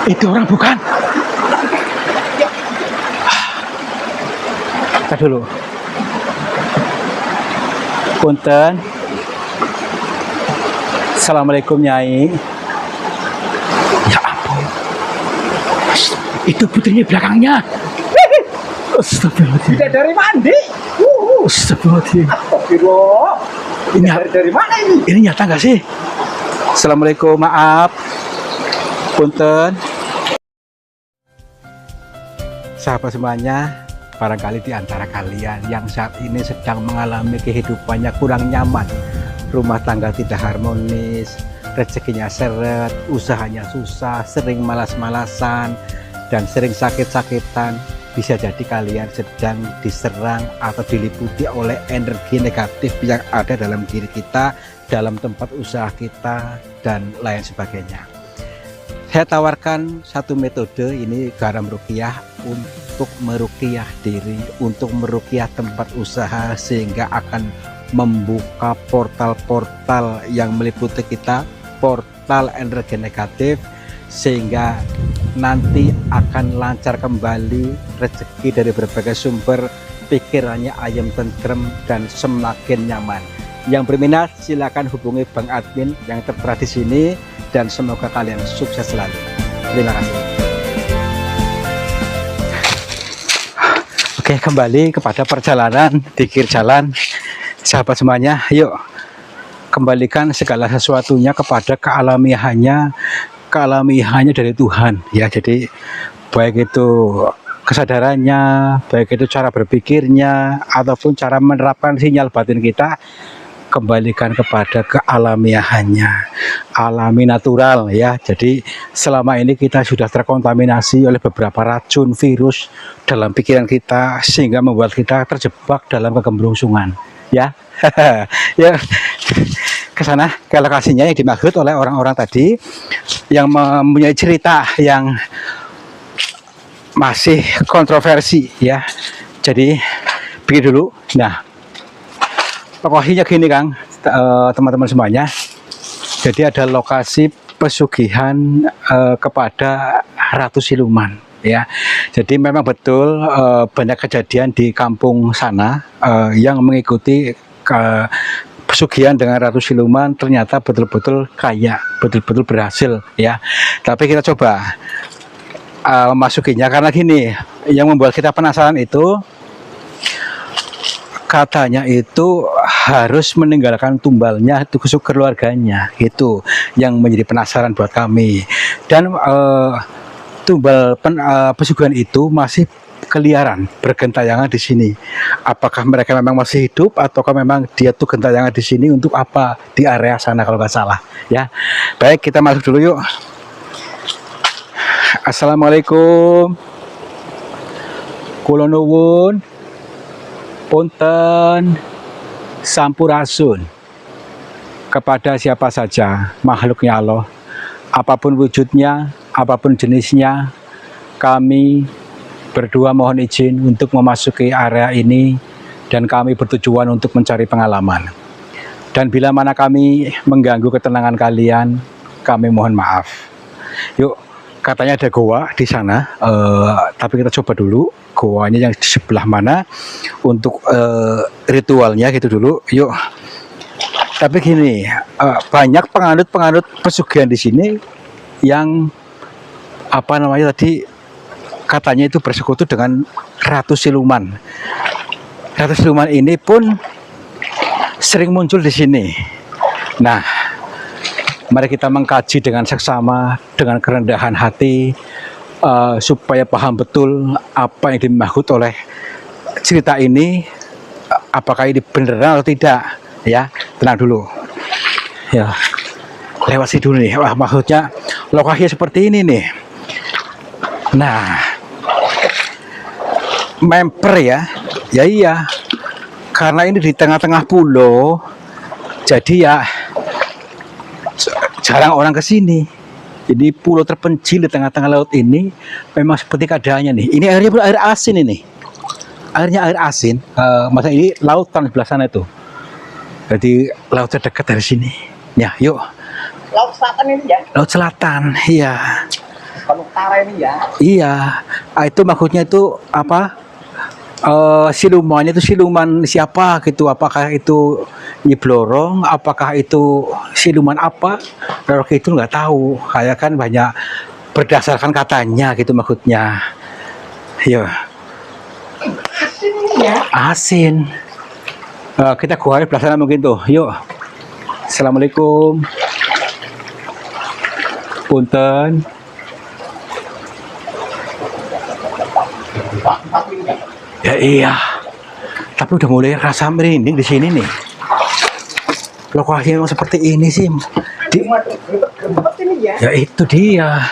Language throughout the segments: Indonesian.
Itu orang bukan? Kita dulu. Punten. Assalamualaikum Nyai. Ya ampun. Itu putrinya belakangnya. Astagfirullahaladzim. Tidak dari mandi. Astagfirullahaladzim. Astagfirullah. Ini Dari mana ini? Ini nyata nggak sih? Assalamualaikum, maaf. Punten. Sahabat semuanya, barangkali di antara kalian yang saat ini sedang mengalami kehidupannya kurang nyaman, rumah tangga tidak harmonis, rezekinya seret, usahanya susah, sering malas-malasan, dan sering sakit-sakitan, bisa jadi kalian sedang diserang atau diliputi oleh energi negatif yang ada dalam diri kita, dalam tempat usaha kita, dan lain sebagainya. Saya tawarkan satu metode, ini garam ruqyah, untuk meruqyah diri, untuk meruqyah tempat usaha, sehingga akan membuka portal-portal yang meliputi kita, portal energi negatif, sehingga nanti akan lancar kembali rezeki dari berbagai sumber, pikirannya ayam tentrem dan semakin nyaman. Yang berminat silakan hubungi Bang Admin yang tertera di sini, dan semoga kalian sukses selalu. Terima kasih. Oke, kembali kepada perjalanan dikir jalan. Sahabat semuanya, yuk kembalikan segala sesuatunya kepada kealamiahannya dari Tuhan ya. Jadi baik itu kesadarannya, baik itu cara berpikirnya, ataupun cara menerapkan sinyal batin kita, kembalikan kepada kealamiahannya, alami natural ya. Jadi selama ini kita sudah terkontaminasi oleh beberapa racun virus dalam pikiran kita, sehingga membuat kita terjebak dalam kegemblungsungan ya. Ya, ke sana, ke lokasinya yang dimaksud oleh orang-orang tadi yang mempunyai cerita yang masih kontroversi ya. Jadi begini dulu. Nah, lokasinya gini Kang, teman-teman semuanya. Jadi ada lokasi pesugihan kepada Ratu Siluman ya. Jadi memang betul banyak kejadian di kampung sana yang mengikuti pesugihan dengan Ratu Siluman, ternyata betul-betul kaya, betul-betul berhasil ya. Tapi kita coba masukinya, karena gini, yang membuat kita penasaran itu, katanya itu harus meninggalkan tumbalnya itu ke keluarganya, itu yang menjadi penasaran buat kami. Dan tumbal pesugihan itu masih keliaran bergentayangan di sini. Apakah mereka memang masih hidup, ataukah memang dia tuh gentayangan di sini untuk apa, di area sana kalau nggak salah ya. Baik, kita masuk dulu yuk. Assalamualaikum. Kula nuwun. Punten, sampurasun kepada siapa saja makhluknya Allah, apapun wujudnya, apapun jenisnya, kami berdua mohon izin untuk memasuki area ini, dan kami bertujuan untuk mencari pengalaman. Dan bila mana kami mengganggu ketenangan kalian, kami mohon maaf. Yuk, katanya ada goa di sana, tapi kita coba dulu goanya yang di sebelah mana untuk ritualnya gitu dulu. Yuk. Tapi gini, banyak penganut pesugihan di sini yang apa namanya tadi, katanya itu bersekutu dengan Ratu Siluman. Ratu Siluman ini pun sering muncul di sini. Nah, mari kita mengkaji dengan seksama, dengan kerendahan hati, supaya paham betul apa yang dimaksud oleh cerita ini, apakah ini beneran atau tidak ya. Tenang dulu ya, lewat sini dulu nih. Wah, maksudnya lokasinya seperti ini nih. Nah, memper ya iya, karena ini di tengah-tengah pulau, jadi ya jarang orang ke sini. Jadi pulau terpencil di tengah-tengah laut ini memang seperti keadaannya nih. Ini airnya air asin ini. Airnya air asin. Masa ini lautan sebelah sana itu. Jadi lautnya dekat dari sini. Ya, yuk. Laut Selatan ini ya? Laut Selatan, iya. Kalau utara ini ya. Iya, itu maksudnya itu apa? Silumannya itu siluman siapa gitu? Apakah itu Nyi Blorong? Apakah itu siluman apa? Roro Kidul nggak tahu. Kayak kan banyak berdasarkan katanya gitu maksudnya. Ya, Asin ini ya. asin. Kita gua belah sana mungkin tuh. Yuk. Assalamualaikum. Punten. Ya iya. Tapi udah mulai rasa merinding di sini nih. Lokasinya memang seperti ini sih. Grebet ini ya. Ya itu dia.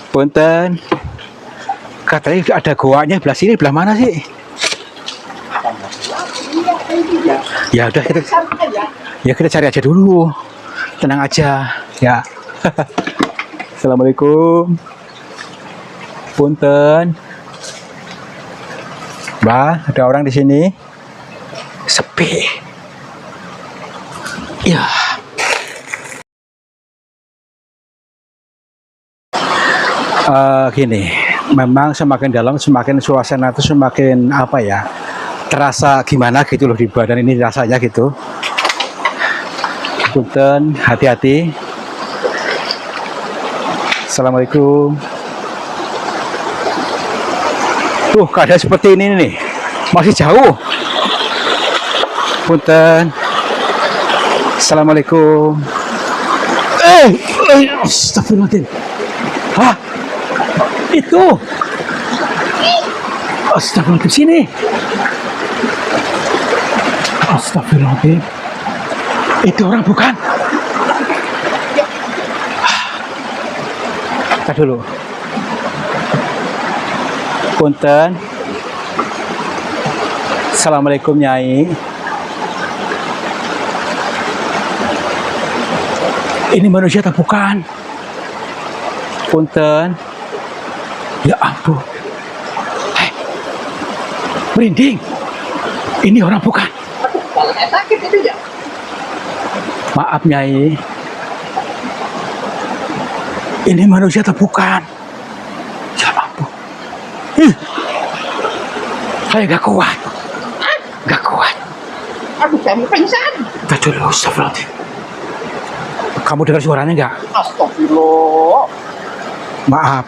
Punten. Katanya ada goanya belah sini, belah mana sih? Iya ini ya. Ya udah kita Santai ya. ya kita cari aja dulu. Tenang aja, ya. Assalamualaikum. Punten. Mbak, ada orang di sini? Sepi. Ya. Gini, memang semakin dalam, semakin suasana itu semakin apa ya? Terasa gimana gitu loh di badan ini rasanya gitu. Punten, hati-hati. Assalamualaikum. Tuh, keadaan seperti ini nih. Masih jauh. Punten. Assalamualaikum. Astagfirullahaladzim. Hah? Itu. Astagfirullahaladzim, sini. Astagfirullahaladzim. Itu orang bukan? Kita dulu. Punten. Assalamualaikum Nyai. Ini manusia atau bukan? Punten. Ya ampun. Hei. Merinding. Ini orang bukan? Kepalanya sakit itu ya. Maaf Nyai. Ini manusia atau bukan? Ya ampun. Saya gak kuat. Gak kuat. Aduh, kamu pingsan. Kita dulu, astagfirullahaladzim. Kamu dengar suaranya nggak? Astagfirullah. Maaf.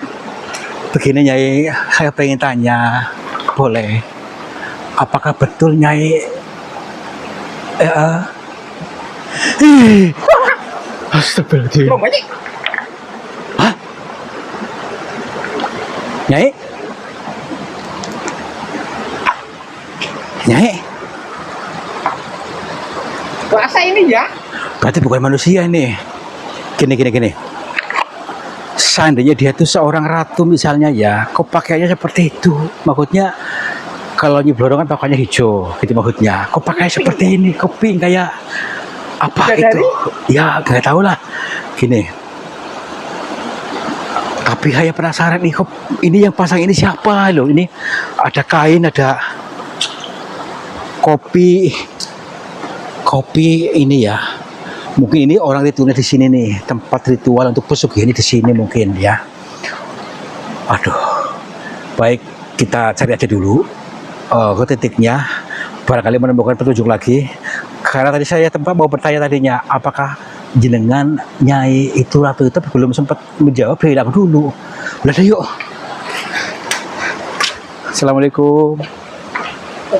Begini Nyai, saya pengen tanya. Boleh? Apakah betul Nyai? Astagfirullahaladzim. Belum banyak. Hah? Nyai? Nyai? Rasa ini ya. Berarti bukan manusia ini. Gini. Seandainya dia itu seorang ratu misalnya ya, kok pakainya seperti itu? Maksudnya kalau Nyi Blorong kan pakainya hijau, gitu maksudnya. Kok pakainya seperti ini? Kok pink kayak apa Bidadari? itu? Ya nggak tahu lah. Gini. Tapi saya penasaran nih, kok ini yang pasang ini siapa loh? Ini ada kain, ada kopi ini ya. Mungkin ini orang ritualnya di sini nih, tempat ritual untuk pesugihan ini di sini mungkin ya. Aduh, baik kita cari aja dulu ke titiknya. Barangkali menemukan petunjuk lagi. Karena tadi saya tempat mau bertanya tadinya, apakah jenengan Nyai itu ratu itu belum sempat menjawab, bilang dulu. Udah deh, yuk. Assalamualaikum.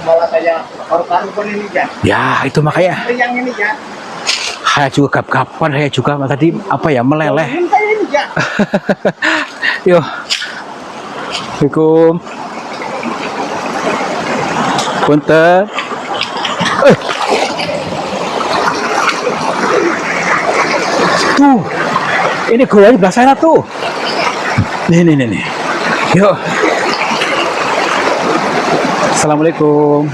Malah saya korban pun ini ya. Ya itu makanya. Yang ini ya. Saya juga kapan saya juga tadi apa ya meleleh. Minta ini ya. Yo. Assalamualaikum. Punten. Tuh. Ini gua di belah sana tuh. Nih. Yuk. Assalamualaikum.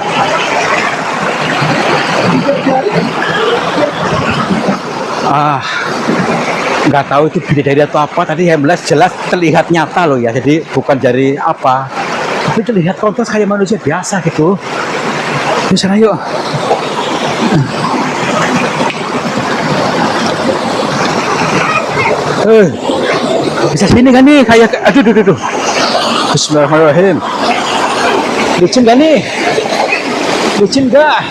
Nggak tahu itu bidadari atau apa, tadi yang jelas terlihat nyata loh ya, jadi bukan dari apa, tapi terlihat kontras kayak manusia biasa gitu. Di sana yuk. Bisa sini kan nih kayak aduh aduh aduh. Bismillahirrahmanirrahim. Licin gak nih? Licin gak?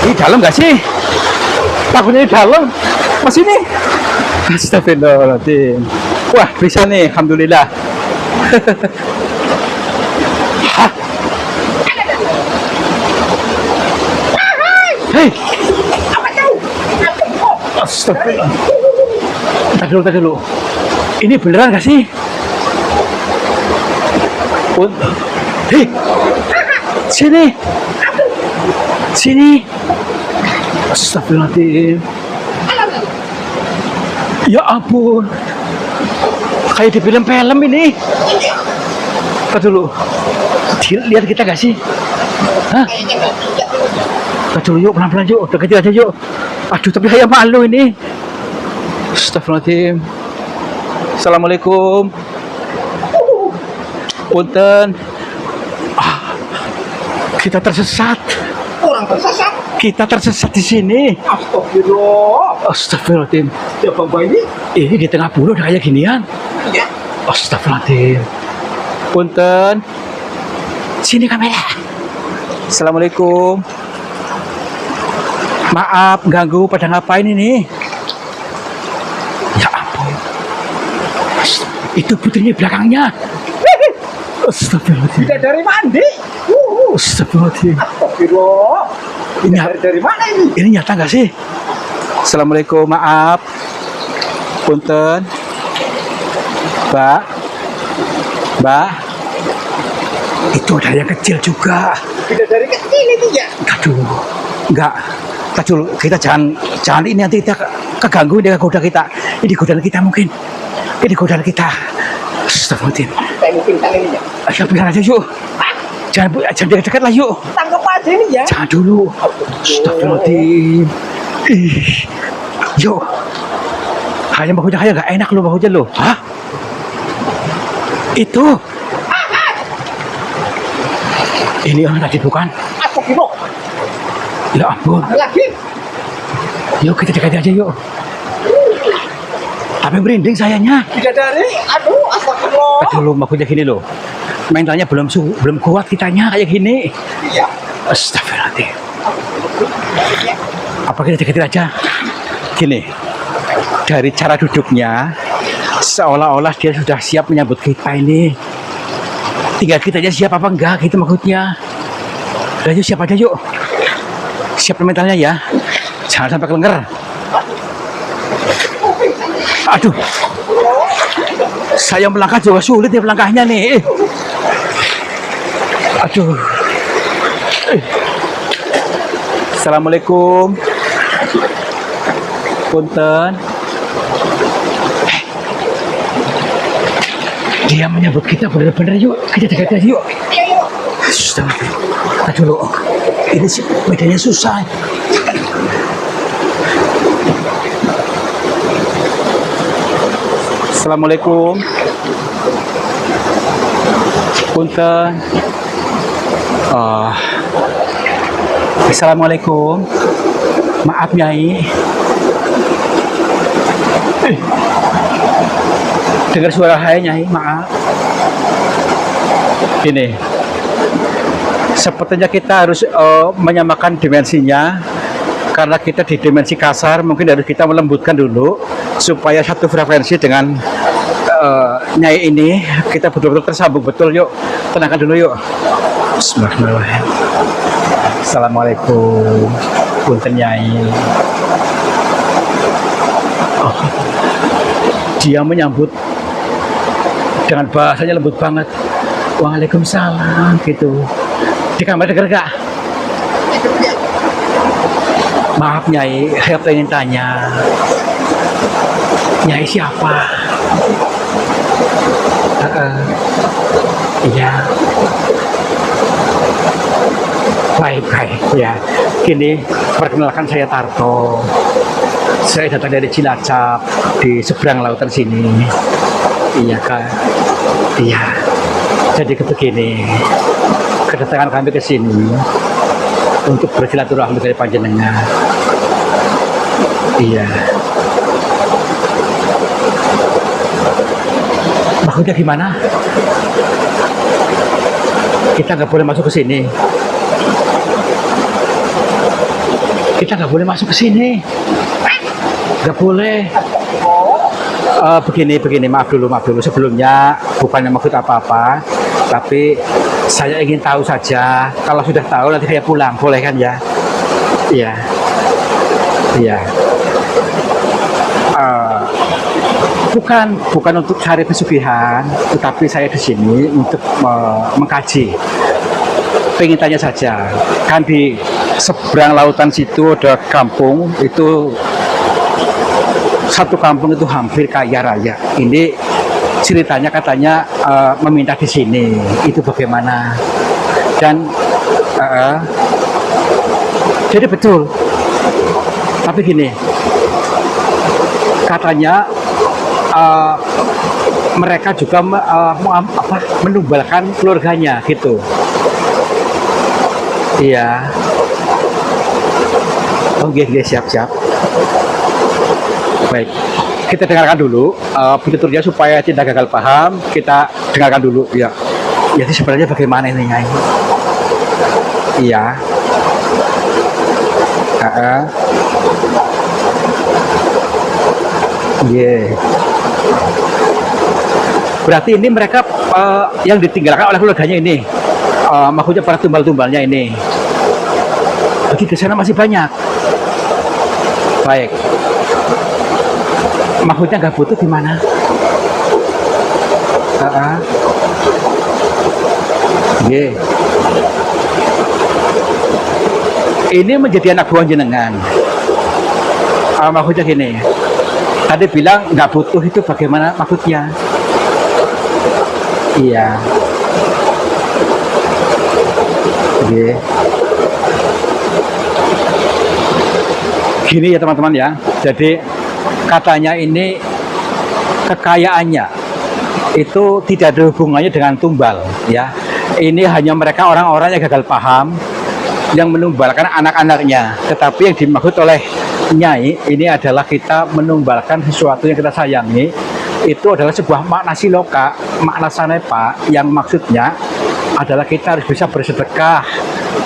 Di dalam gak sih? Takutnya di dalam. Mas ini. Astagfirullahaladzim. Wah, bisa nih, alhamdulillah. Hah? Hei, astagfirullah. Tadi dulu. Ini beneran gak sih? Hei, sini. Sini. Astagfirullahaladzim. Ya ampun. Kayak di film-film ini. Tadi dulu. Lihat kita gak sih? Hah? Tadi dulu yuk, pelan-pelan yuk. Deketin aja yuk. Aduh, tapi kayak malu ini. Astagfirullahaladzim. Assalamualaikum. Punten. Kita tersesat. Orang tersesat. Kita tersesat di sini. Astagfirullah. Astagfirullahaladzim. Ya Bang ini? Ini di tengah pulau udah kayak ginian. Iya. Astagfirullahaladzim. Punten. Sini kamera. Assalamualaikum. Maaf ganggu, pada ngapain ini? Ya ampun. Itu putrinya belakangnya. Astagfirullahaladzim. Tidak dari mandi. Astagfirullahaladzim. Astagfirullah. Ini Dari mana ini? Ini nyata nggak sih? Assalamualaikum, maaf. Punten. Mbak. Mbak. Itu ada yang kecil juga. Tidak dari kecil itu ya. Aduh. Enggak. Dulu kita jangan ini nanti kita keganggu dia goda kita. Ini godaan kita mungkin. Ini godaan kita. Astagfirullahaladzim. Saya mungkin kali ini ya. Ayo biar aja yuk. Jangan dekat-dekat lah yuk. Tangkap aja ini ya. Jangan dulu. Astagfirullahaladzim. Ih. Yuk. Kayak bahunya kayak gak enak lo bahunya lo. Hah? Itu. Ini orang tadi bukan? Astagfirullah. Ya ampun. Lagi. Yuk kita dekat aja yuk. Tapi merinding sayanya. Tidak dari. Aduh, astagfirullah. Aduh lo bahunya gini lo. Mentalnya belum kuat kitanya kayak gini. Iya. Astagfirullahaladzim. Apa kita deketin aja? Gini, dari cara duduknya, seolah-olah dia sudah siap menyambut kita ini. Tinggal kita aja siap apa enggak gitu maksudnya. Udah yuk siap aja yuk. Siap mentalnya ya. Jangan sampai kelenger. Aduh. Saya melangkah juga sulit nih melangkahnya nih. Aduh. Assalamualaikum. Punten. Dia menyambut kita benar-benar yuk. Kita dekat aja yuk. Sudah. Aduh, ini sih medannya susah. Assalamualaikum. Punten. Assalamualaikum. Maaf Nyai. Dengar suara hai Nyai, maaf. Gini. Sepertinya kita harus menyamakan dimensinya. Karena kita di dimensi kasar, mungkin harus kita melembutkan dulu supaya satu frekuensi dengan Nyai ini kita betul-betul tersambung betul. Yuk, tenangkan dulu yuk. Bismillahirrahmanirrahim. Assalamualaikum. Punten Nyai. Dia menyambut dengan bahasanya lembut banget. Waalaikumsalam gitu. Di kamar denger gak? Maaf Nyai, saya pengen tanya. Nyai siapa? Iya. Baik, ya. Gini, perkenalkan saya Tarto. Saya datang dari Cilacap, di seberang lautan sini. Iya, Kak. Iya. Jadi begini, kedatangan kami ke sini untuk bersilaturahmi dari panjenengan. Iya. Maksudnya gimana? Kita nggak boleh masuk ke sini. Kita nggak boleh masuk ke sini. Nggak boleh. Begini, maaf dulu. Sebelumnya bukannya maksud apa-apa, tapi saya ingin tahu saja. Kalau sudah tahu nanti saya pulang, boleh kan ya? Iya, iya. Bukan untuk cari pesugihan, tetapi saya di sini untuk mengkaji. Pengen tanya saja, kan di seberang lautan situ ada kampung, itu satu kampung itu hampir kaya raya. Ini ceritanya katanya meminta di sini, itu bagaimana? Dan jadi betul, tapi gini, katanya mereka juga menumbalkan keluarganya gitu. Iya. Oke, siap. Baik, kita dengarkan dulu penuturnya supaya tidak gagal paham. Kita dengarkan dulu ya. Jadi sebenarnya bagaimana ini Nyai? Iya. Berarti ini mereka yang ditinggalkan oleh keluarganya ini, maksudnya para tumbal-tumbalnya ini. Jadi di sana masih banyak. Baik. Maksudnya nggak butuh gimana? Ini menjadi anak buah jenengan. Maksudnya gini. Tadi bilang nggak butuh itu bagaimana maksudnya? Iya. Gini ya teman-teman ya. Jadi katanya ini kekayaannya itu tidak ada hubungannya dengan tumbal ya. Ini hanya mereka orang-orang yang gagal paham yang menumbalkan anak-anaknya. Tetapi yang dimaksud oleh Nyai ini adalah kita menumbalkan sesuatu yang kita sayangi. Itu adalah sebuah makna siloka, makna sanepa, yang maksudnya adalah kita harus bisa bersedekah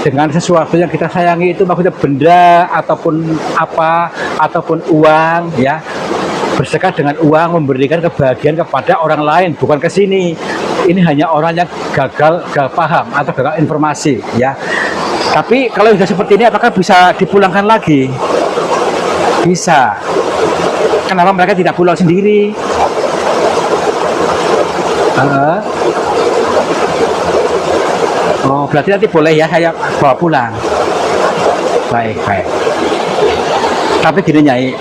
dengan sesuatu yang kita sayangi. Itu maksudnya benda ataupun apa ataupun uang ya. Bersedekah dengan uang, memberikan kebahagiaan kepada orang lain, bukan ke sini. Ini hanya orang yang gagal paham atau gagal informasi ya. Tapi kalau sudah seperti ini apakah bisa dipulangkan lagi? Bisa. Kenapa mereka tidak pulang sendiri? Oh, berarti nanti boleh ya saya bawa pulang. Baik. Tapi gini Nyai,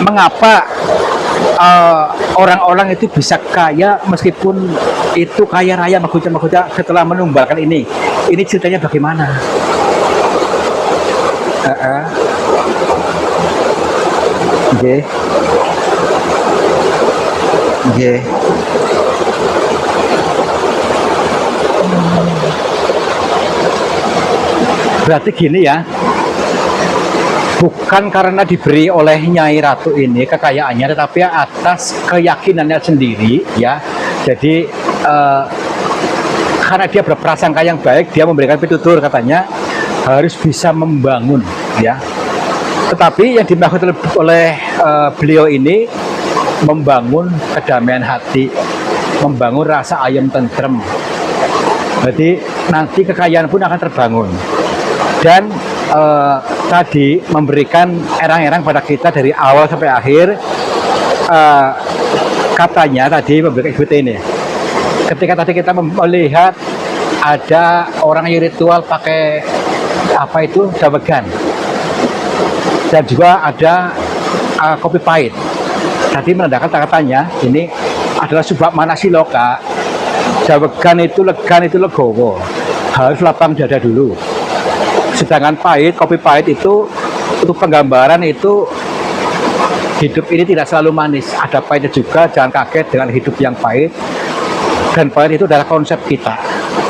mengapa orang-orang itu bisa kaya meskipun itu kaya raya maksudnya setelah menumbalkan ini? Ini ceritanya bagaimana? Berarti gini ya, bukan karena diberi oleh Nyai Ratu ini kekayaannya, tetapi atas keyakinannya sendiri ya. Jadi karena dia berprasangka yang baik, dia memberikan pitutur katanya harus bisa membangun ya. Tetapi yang dimaksud oleh beliau ini membangun kedamaian hati, membangun rasa ayam tentrem. Jadi nanti kekayaan pun akan terbangun. Dan tadi memberikan erang-erang pada kita dari awal sampai akhir. Katanya tadi memberikan seperti ini. Ketika tadi kita melihat ada orang yang ritual pakai apa itu dawegan, dan juga ada kopi pahit. Tadi menandakan katanya ini adalah sebuah mana siloka. Dawegan itu legan itu legowo, harus lapang dada dulu. Sedangkan pahit, kopi pahit itu untuk penggambaran itu hidup ini tidak selalu manis, ada pahitnya juga. Jangan kaget dengan hidup yang pahit. Dan pahit itu adalah konsep kita.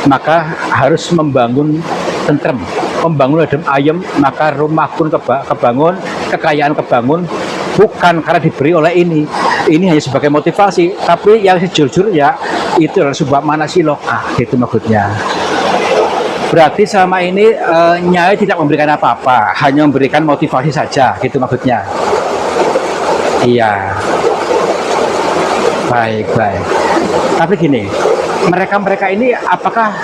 Maka harus membangun tentrem, membangun adem ayem, maka rumah pun kebangun, kekayaan kebangun, bukan karena diberi oleh ini, Ini hanya sebagai motivasi, tapi yang sejujurnya itu adalah sebuah manasiloka, gitu maksudnya. Berarti selama ini Nyai tidak memberikan apa-apa, hanya memberikan motivasi saja, gitu maksudnya. Iya, baik, baik. Tapi gini, mereka-mereka ini apakah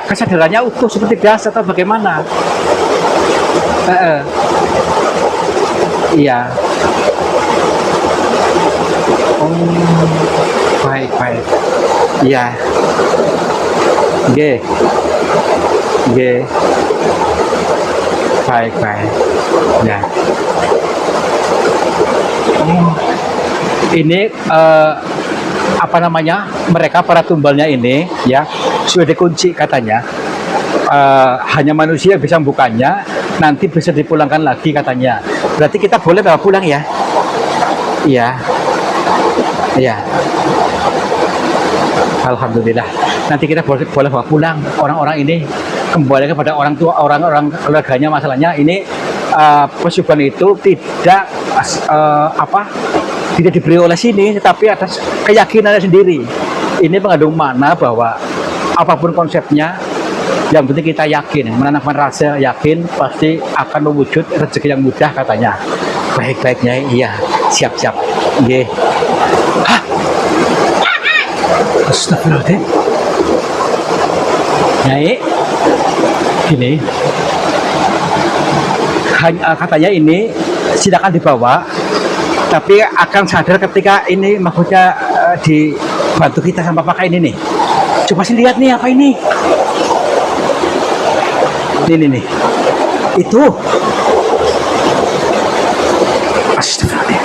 kesadarannya utuh seperti biasa atau bagaimana? Iya. Oh, baik, baik. Iya. G. G. Baik, baik. Ya. Oh, ini apa namanya? Mereka para tumbalnya ini ya sudah dikunci katanya. Hanya manusia bisa membukanya, nanti bisa dipulangkan lagi katanya. Berarti kita boleh bawa pulang ya? Iya. Iya. Alhamdulillah. Nanti kita boleh bawa pulang orang-orang ini, kembali kepada orang tua, orang-orang keluarganya. Masalahnya ini pesugihan itu tidak tidak diberi oleh sini, tetapi atas keyakinannya sendiri. Ini mengandung makna bahwa apapun konsepnya, yang penting kita yakin, menanamkan rasa yakin pasti akan mewujud rezeki yang mudah katanya. Baik-baiknya, iya, siap-siap. Nggih. Hah? Astagfirullahaladzim. Nyai, gini, katanya ini silakan dibawa, tapi akan sadar ketika ini maksudnya dibantu kita sama pakai ini nih. Coba sih lihat nih apa ini. Ini nih, itu. Astagfirullahaladzim.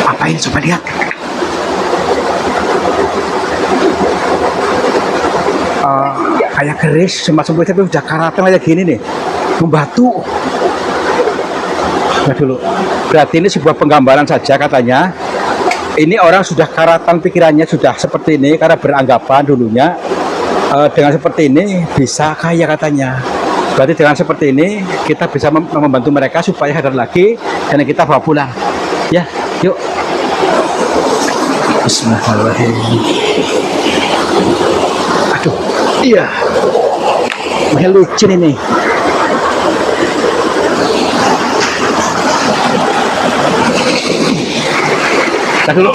Apa ini? Coba lihat. Kayak keris, semacam tapi udah karateng kayak gini nih, membatu. Nah dulu, berarti ini sebuah penggambaran saja katanya. Ini orang sudah karatan pikirannya sudah seperti ini karena beranggapan dulunya dengan seperti ini bisa kaya katanya. Berarti dengan seperti ini kita bisa membantu mereka supaya sadar lagi dan kita bawa pulang. Ya, yuk. Bismillahirrahmanirrahim. Aduh, iya. Ini lucu ini. Tahan dulu.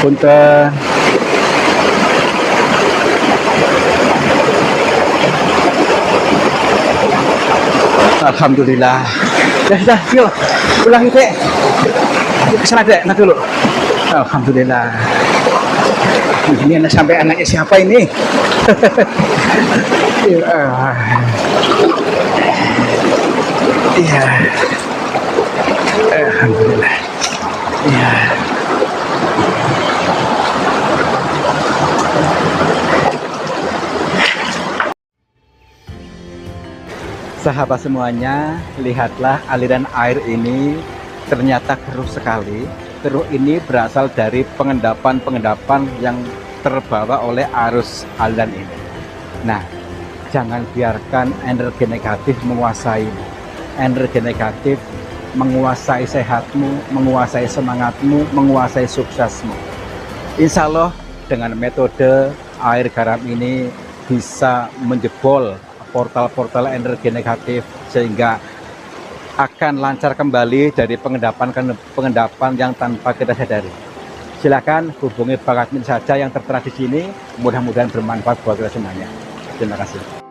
Punten. Alhamdulillah. Dah, yuk. Pulang yuk, Dek. Yuk ke sana, Dek. Nah dulu. Alhamdulillah. Ini anak sampai anaknya siapa ini? Iya. Alhamdulillah. Iya. Sahabat semuanya, lihatlah aliran air ini ternyata keruh sekali. Keruh ini berasal dari pengendapan-pengendapan yang terbawa oleh arus aliran ini. Nah, jangan biarkan energi negatif menguasai. Energi negatif menguasai sehatmu, menguasai semangatmu, menguasai suksesmu. Insya Allah dengan metode air garam ini bisa menjebol portal-portal energi negatif sehingga akan lancar kembali dari pengendapan yang tanpa kita sadari. Silakan hubungi Bang Admin saja yang tertera di sini. Mudah-mudahan bermanfaat buat kita semuanya. Terima kasih.